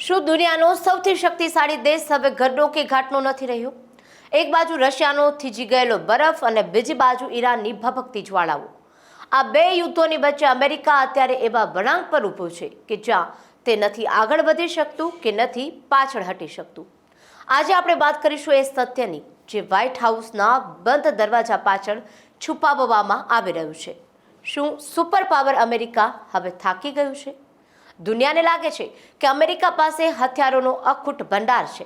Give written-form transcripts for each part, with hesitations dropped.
શું દુનિયાનો સૌથી શક્તિશાળી દેશ હવે ઘરનો કે ઘાટનો નથી રહ્યો? એક બાજુ રશિયાનો થીજી ગયેલો બરફ અને બીજી બાજુ ઈરાનની ભભકતી જ્વાળાઓ. આ બે યુદ્ધોની વચ્ચે અમેરિકા અત્યારે એવા વળાંક પર ઊભો છે કે જ્યાં તે નથી આગળ વધી શકતું કે નથી પાછળ હટી શકતું. આજે આપણે વાત કરીશું એ સત્યની જે વ્હાઇટ હાઉસના બંધ દરવાજા પાછળ છુપાવવામાં આવી રહ્યું છે. શું સુપર પાવર અમેરિકા હવે થાકી ગયું છે? દુનિયાને લાગે છે કે અમેરિકા પાસે હથિયારોનો અખૂટ ભંડાર છે,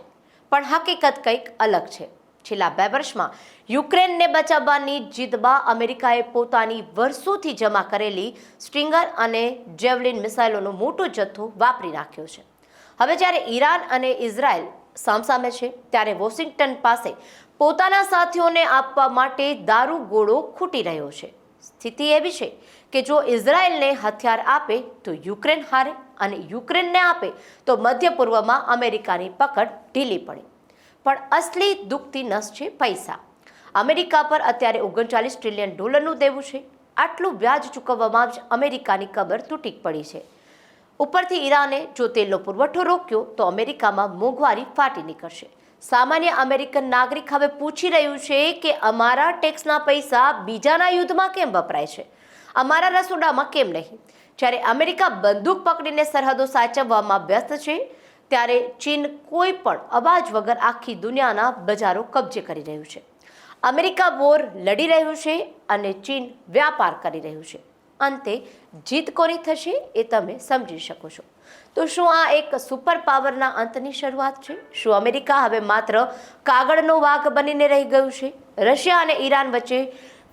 પણ હકીકત કંઈક અલગ છે. છેલ્લા 2 વર્ષમાં યુક્રેનને બચાવવાની જીદમાં અમેરિકાએ પોતાની વર્ષોથી જમા કરેલી સ્ટ્રિંગર અને જેવલિન મિસાઇલોનો મોટો જથ્થો વાપરી નાખ્યો છે. હવે જ્યારે ઈરાન અને ઇઝરાયલ સામસામે છે, ત્યારે વોશિંગ્ટન પાસે પોતાના સાથીઓને આપવા માટે દારૂગોળો ખૂટી રહ્યો છે. સ્થિતિ એવી છે કે જો ઇઝરાયલને હથિયાર આપે તો યુક્રેન હારે અને યુક્રેનને આપે તો મધ્ય પૂર્વમાં અમેરિકાની પકડ ઢીલી પડે. પણ અસલી દુખતી નસ છે પૈસા. અમેરિકા પર અત્યારે $39 ટ્રિલિયન દેવું છે. આટલું વ્યાજ ચૂકવવામાં જ અમેરિકાની કબર તૂટી પડી છે. ઉપરથી ઈરાને જો તેલનો પુરવઠો રોક્યો તો અમેરિકામાં મોંઘવારી ફાટી નીકળશે. સામાન્ય અમેરિકન નાગરિક હવે પૂછી રહ્યું છે કે અમારા ટેક્સના પૈસા બીજાના યુદ્ધમાં કેમ વપરાય છે, અમારા રસોડામાં કેમ નહીં? જ્યારે અમેરિકા બંદૂક પકડીને સરહદો સાચવવામાં વ્યસ્ત છે, ત્યારે ચીન કોઈ પણ અવાજ વગર આખી દુનિયાના બજારો કબજે કરી રહ્યું છે. અમેરિકા વોર લડી રહ્યું છે અને ચીન વ્યાપાર કરી રહ્યું છે. અંતે જીત કોની થશે એ તમે સમજી શકો છો. તો શું આ એક સુપર પાવરના અંતની શરૂઆત છે? શું અમેરિકા હવે માત્ર કાગળનો વાઘ બનીને રહી ગયું છે? રશિયા અને ઈરાન વચ્ચે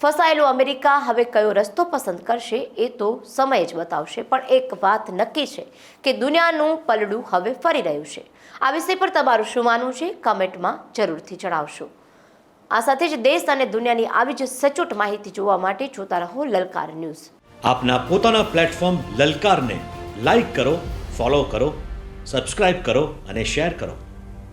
ફસાયેલું અમેરિકા હવે કયો રસ્તો પસંદ કરશે એ તો સમય જ બતાવશે. પણ એક વાત નક્કી છે કે દુનિયાનું પલડું હવે ફરી રહ્યું છે. આ વિષય પર તમારું શું માનવું છે કમેન્ટમાં જરૂરથી જણાવશો. આ સાથે જ દેશ અને દુનિયાની આવી જ સચોટ માહિતી જોવા માટે જોતા રહો લલકાર ન્યૂઝ. આપના પોતાના પ્લેટફોર્મ લલકારને લાઈક કરો, ફોલો કરો, સબસ્ક્રાઇબ કરો અને શેર કરો.